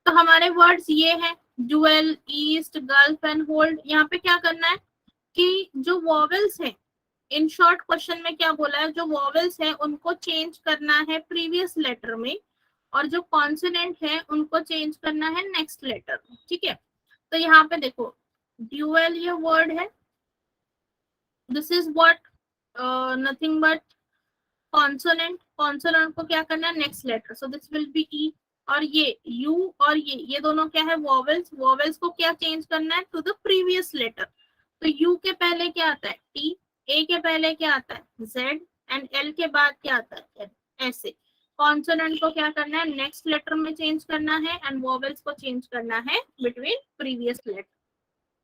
तो हमारे words ये हैं dual, east, gulf and hold. यहाँ पे क्या करना है कि जो वॉवेल्स हैं, इन शॉर्ट क्वेश्चन में क्या बोला है, जो वॉवेल्स हैं उनको चेंज करना है प्रीवियस लेटर में, और जो कॉन्सोनेंट है उनको चेंज करना है नेक्स्ट लेटर में. ठीक है, तो यहाँ पे देखो ड्यूअल ये वर्ड है, this is what, nothing but consonant. Consonant को क्या करना है? Next letter. So this will be E. और ये यू और ये दोनों क्या है? वॉवेल्स. वॉवेल्स को क्या चेंज करना है? To the previous letter. तो यू के पहले क्या आता है? टी. ए के पहले क्या आता है? जेड. एंड एल के बाद क्या आता है? एल. ऐसे कॉन्सोनेंट को क्या करना है? नेक्स्ट लेटर में चेंज करना है, एंड वॉवेल्स को चेंज करना है बिटवीन प्रीवियस लेटर.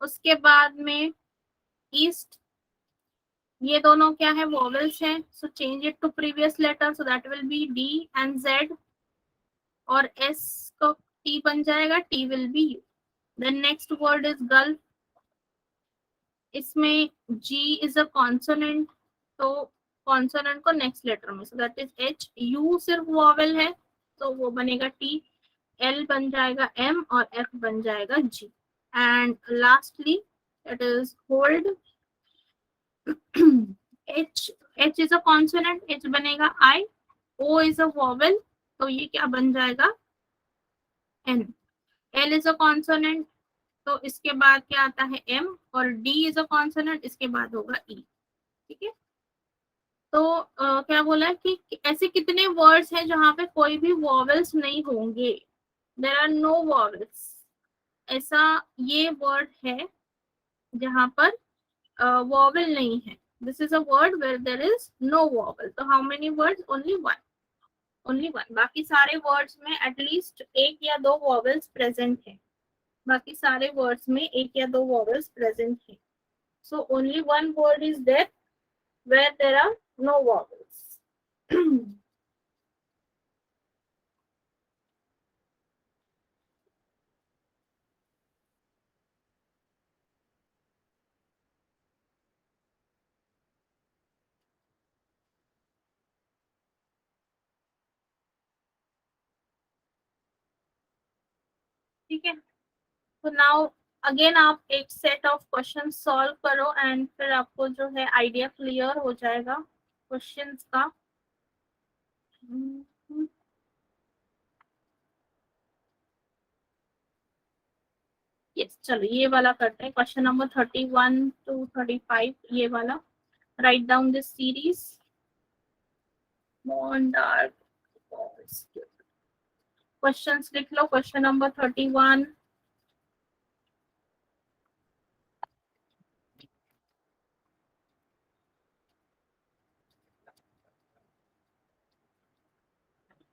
उसके बाद में ईस्ट, ये दोनों क्या है? वॉवेल्स हैं. So change it to previous letter, so that will be D and Z. और एस को टी बन जाएगा, T will be U. Then next word is gulf. इसमें जी इज अ कॉन्सोनेंट, तो कॉन्सोनेंट को नेक्स्ट लेटर में, so that is H. U सिर्फ vowel है, तो वो बनेगा टी, एल बन जाएगा एम और एफ बन जाएगा G. And lastly it is hold, H, H is a consonant, H बनेगा I, O is a vowel, तो ये क्या बन जाएगा N, L is a consonant, तो इसके बाद क्या आता है एम, और डी इज अ कॉन्सोनेंट, इसके बाद होगा ई। ठीक है, तो क्या बोला है कि ऐसे कितने वर्ड्स हैं जहां पे कोई भी वॉवेल्स नहीं होंगे, देर आर नो वॉवेल्स, ऐसा ये वर्ड है जहां पर वॉवेल नहीं है। This is a word where there is no vowel. तो how many words, only one, only one. बाकी सारे वर्ड्स में एटलीस्ट एक या दो वॉवेल्स प्रेजेंट है, बाकी सारे वर्ड्स में एक या दो वॉवेल्स प्रेजेंट है। So only one word is there where there are no vowels. ठीक है, तो नाउ अगेन आप एक सेट ऑफ क्वेश्चन सॉल्व करो एंड फिर आपको जो है आइडिया क्लियर हो जाएगा क्वेश्चंस का। यस, चलो ये वाला करते हैं, क्वेश्चन नंबर 31 to 35, ये वाला। Write down this series, dark questions लिख लो। क्वेश्चन नंबर 31,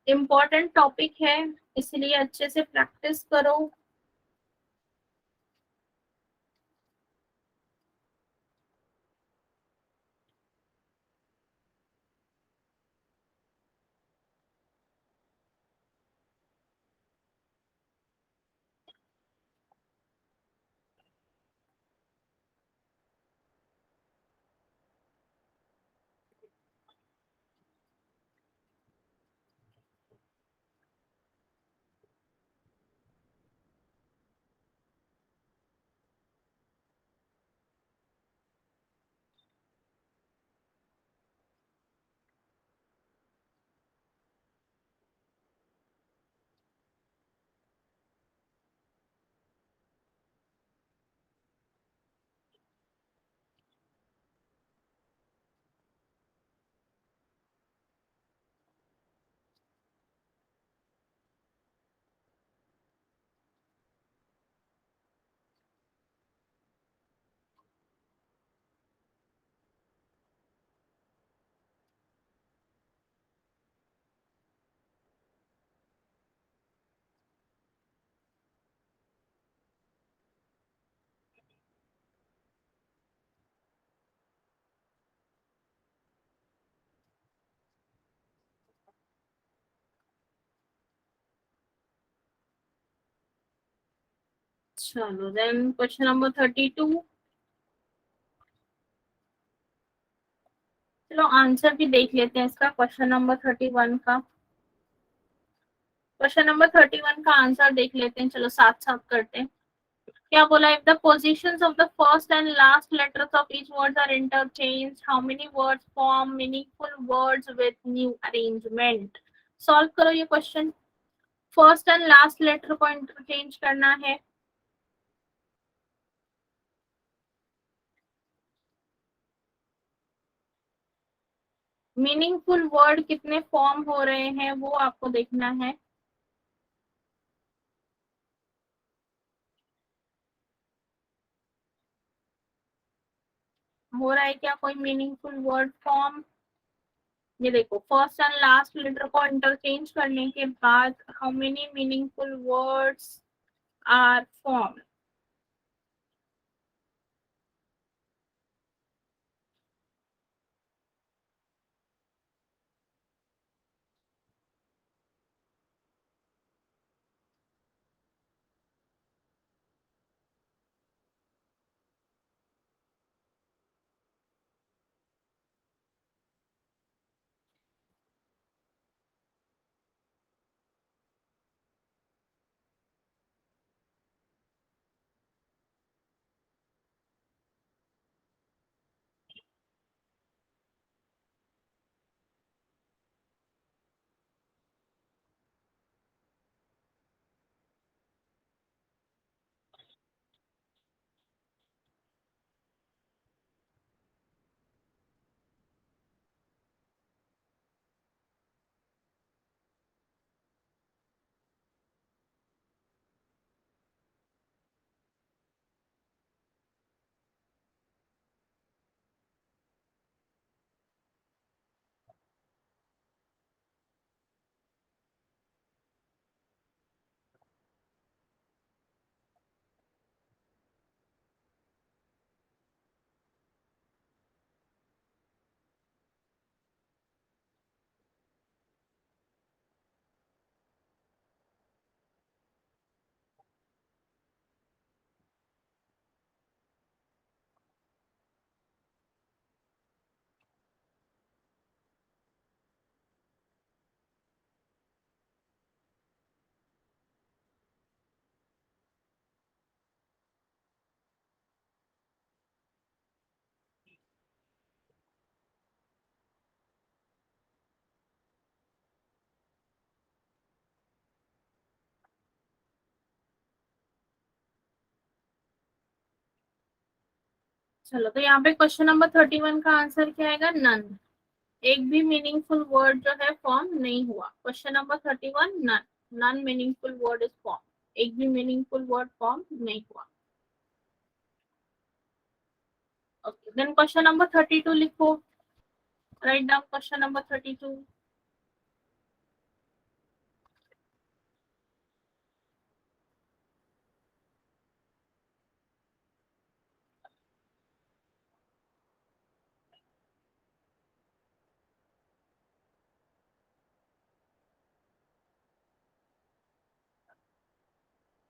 इम्पोर्टेंट टॉपिक है इसलिए अच्छे से प्रैक्टिस करो। चलो देन क्वेश्चन नंबर 32, चलो आंसर भी देख लेते हैं इसका, क्वेश्चन नंबर 31 का। क्वेश्चन नंबर 31 का आंसर देख लेते हैं, चलो साथ साथ करते हैं। क्या बोला, if the positions of the first and last letters of each word are interchange, how many words form meaningful words with new arrangement. Solve करो ये question, first and last letter को इंटरचेंज करना है। मीनिंगफुल वर्ड कितने form हो रहे हैं वो आपको देखना है। हो रहा है क्या कोई मीनिंगफुल वर्ड फॉर्म? ये देखो, फर्स्ट एंड लास्ट लेटर को इंटरचेंज करने के बाद how many meaningful words are form. चलो तो यहाँ पे क्वेश्चन नंबर 31 का आंसर क्या आएगा? नन। एक भी मीनिंगफुल वर्ड जो है फॉर्म नहीं हुआ। Question number 31, none. None meaningful word is form. एक भी मीनिंगफुल वर्ड फॉर्म नहीं हुआ। ओके, देन क्वेश्चन नंबर 32 लिखो। Write down question number 32।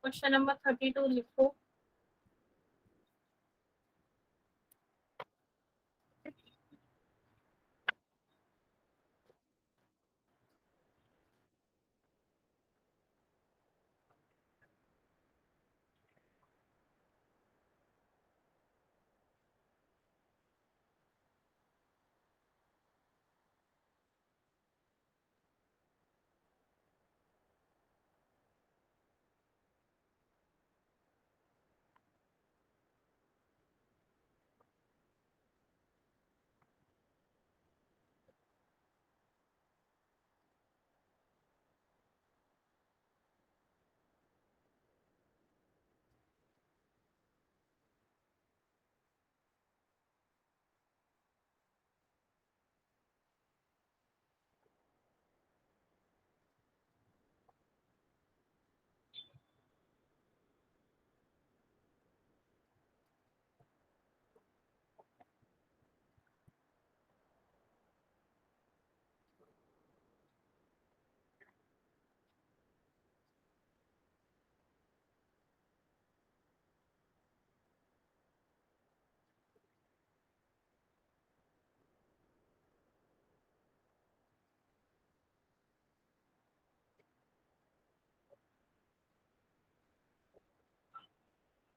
Question number 32 लिखो।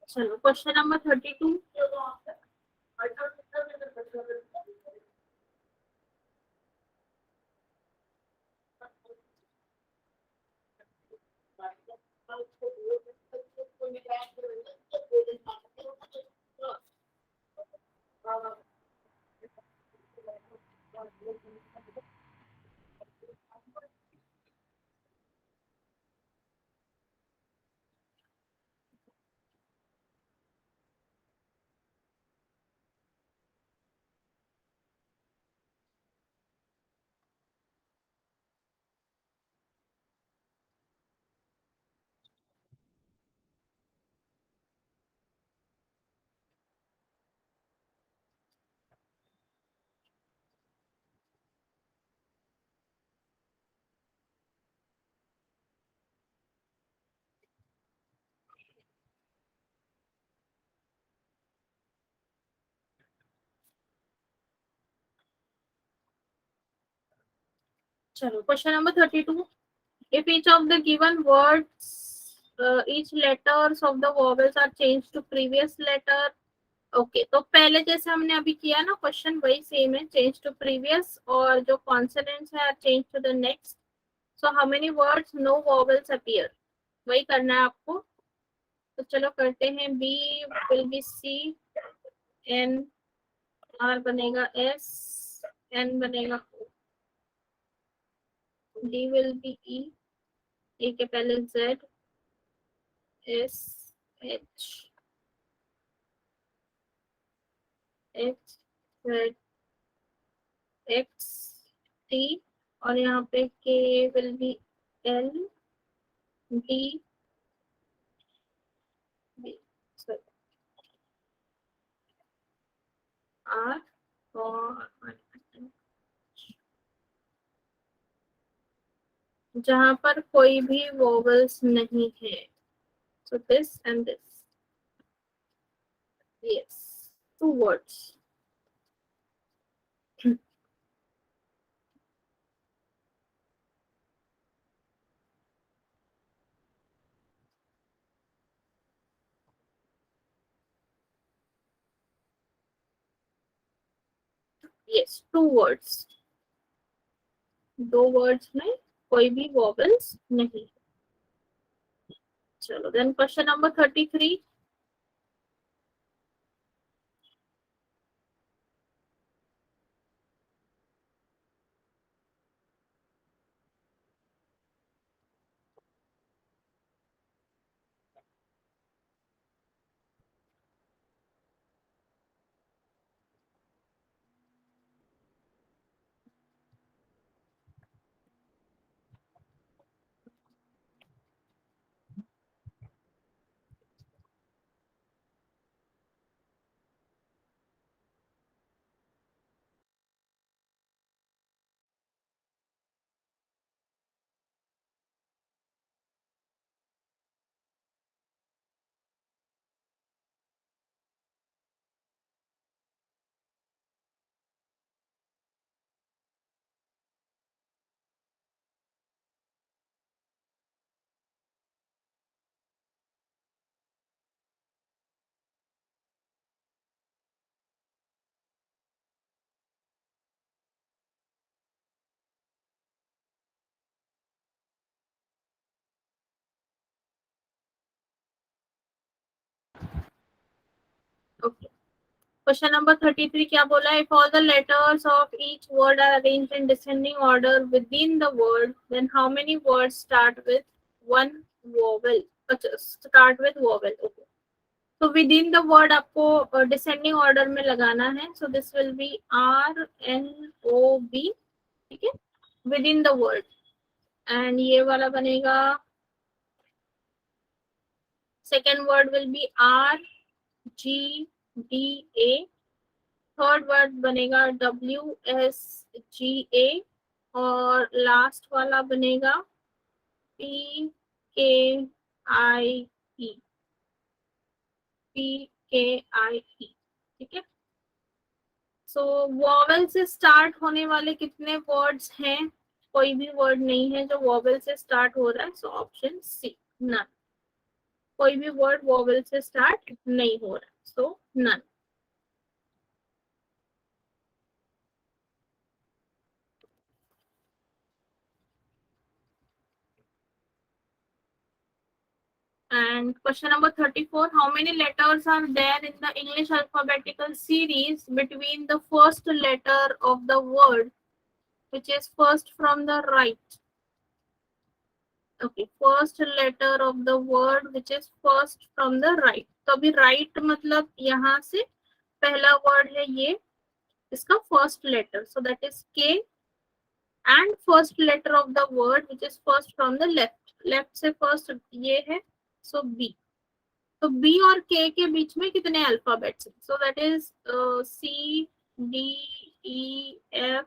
चलो क्वेश्चन नंबर 32। चलो question number 32। If each of the given words, each letters of the vowels are changed to previous letter. Okay, तो पहले जैसे हमने अभी किया ना क्वेश्चन, वही सेम है, चेंज टू प्रीवियस, और जो कॉन्सोनेंट्स है change to the next. So how many words no vowels appear, वही करना है आपको। तो चलो करते हैं। B will be C, N, R बनेगा एस, एन बनेगा O, D will be E, A के पहले Z, S H, H Z, X T, और यहाँ पे K will be L, D, R, और जहां पर कोई भी वोवल्स नहीं है, so this and this, yes, two words. Yes, two words, दो वर्ड्स में कोई भी वोवल्स नहीं। चलो then question number 33। Okay, question number 33 क्या बोला है? If all the letters of each word are arranged in descending order within the word, then how many words start with one vowel? अच्छा, start with vowel. Okay, तो within the word आपको descending order में लगाना है। So this will be RNOB, ठीक है, with in the word. And ये वाला बनेगा, second word will be RGDA, third word बनेगा WSGA, और लास्ट वाला बनेगा PKIE, ठीक है। सो वॉवेल से स्टार्ट होने वाले कितने वर्ड्स हैं? कोई भी वर्ड नहीं है जो वॉवेल से स्टार्ट हो रहा है। So option C, none. कोई भी वर्ड वॉवेल से स्टार्ट नहीं हो रहा है, सो none. And question number 34, how many letters are there in the English alphabetical series between the first letter of the word, which is first from the right? Okay, first letter of the word which is first from the right. तो अभी right मतलब यहाँ से पहला word है ये, इसका first letter, so that is K, and first letter of the word which is first from the left. Left से first ये है, so B. तो बी और के के बीच में कितने अल्फाबेट्स हैं? So that is CDEF।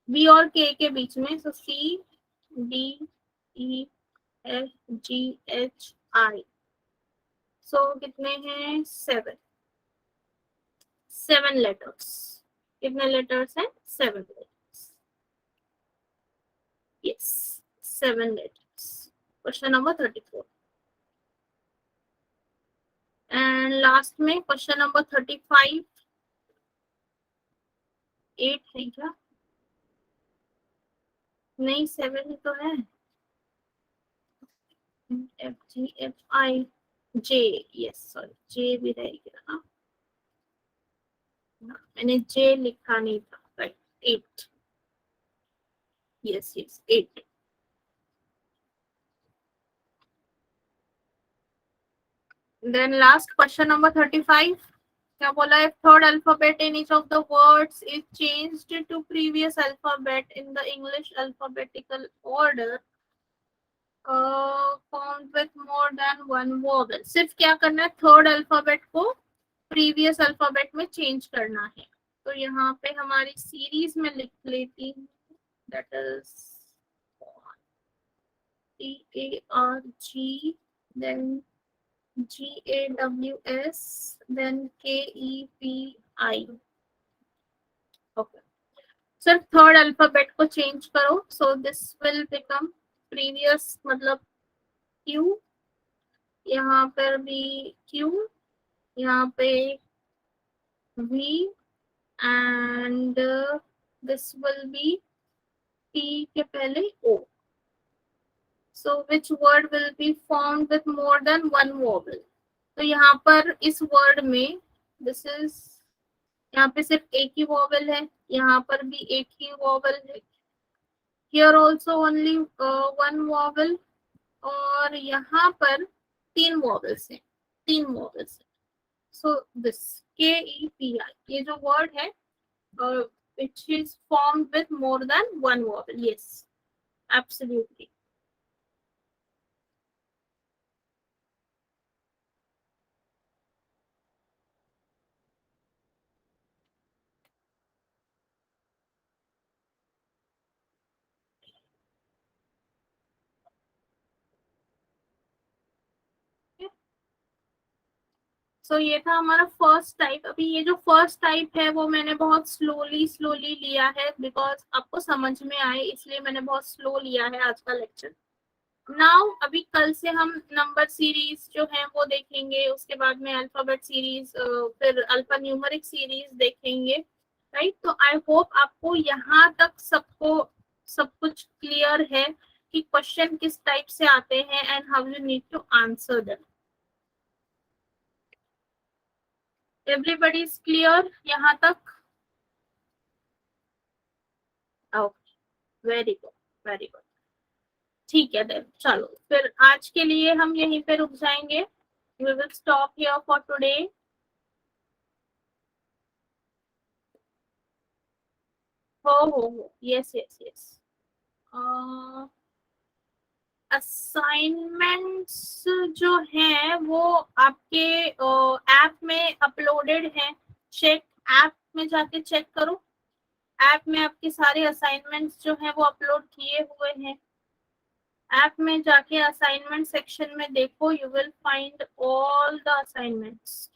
B और के बीच में, सो CDEFGHI। सो कितने हैं? 7 लेटर्स। कितने लेटर्स हैं? 7 letters. Yes, 7 letters. Question number 34। And last में क्वेश्चन नंबर 35। 8 है क्या? नहीं, 7 ही तो है। FGHI J, yes sorry, J भी रह गया। हाँ, मैंने J लिखा नहीं था, right. 8, yes yes 8। Then last question number 35 क्या बोला है? Third alphabet in each of the words is changed to previous alphabet in the English alphabetical order found with more than one vowel. सिर्फ क्या करना है? थर्ड अल्फाबेट को previous alphabet में change करना है। तो यहाँ पे हमारी सीरीज में लिख लेती हूँ, that is TARG, then GAWS, then KEPI। Okay, सिर्फ थर्ड अल्फाबेट को चेंज करो। सो दिस विल बिकम प्रीवियस मतलब Q, यहाँ पर भी Q, यहाँ पे V, and this will B T के पहले O। So which word will be formed with more than one vowel? तो यहाँ पर इस वर्ड में this is, यहाँ पे सिर्फ एक ही वॉवल है, यहाँ पर भी एक ही वॉवल है, here also only one vowel, और यहाँ पर 3 वॉवल्स हैं, 3 वॉवल्स हैं। So this KEPI, ये जो वर्ड है which is formed with more than one vowel. Yes, absolutely. सो ये था हमारा फर्स्ट टाइप। अभी ये जो फर्स्ट टाइप है वो मैंने बहुत स्लोली लिया है, बिकॉज आपको समझ में आए, इसलिए मैंने बहुत स्लो लिया है आज का लेक्चर। नाउ अभी कल से हम नंबर सीरीज जो है वो देखेंगे, उसके बाद में अल्फाबेट सीरीज, फिर अल्फा न्यूमेरिक सीरीज देखेंगे, राइट। तो आई होप आपको यहाँ तक सबको सब कुछ क्लियर है कि क्वेश्चन किस टाइप से आते हैं and how you need to answer them. Everybody is clear यहाँ तक? Okay, very good, very good. ठीक है देन, चलो फिर आज के लिए हम यहीं पे रुक जाएंगे। We will stop here for today. हो, यस यस यस। असाइनमेंट्स जो हैं वो आपके ऐप में अपलोडेड हैं। चेक, ऐप में जाके चेक करो। ऐप में आपके सारे असाइनमेंट्स जो हैं वो अपलोड किए हुए हैं। ऐप में जाके असाइनमेंट सेक्शन में देखो, you will find all the assignments.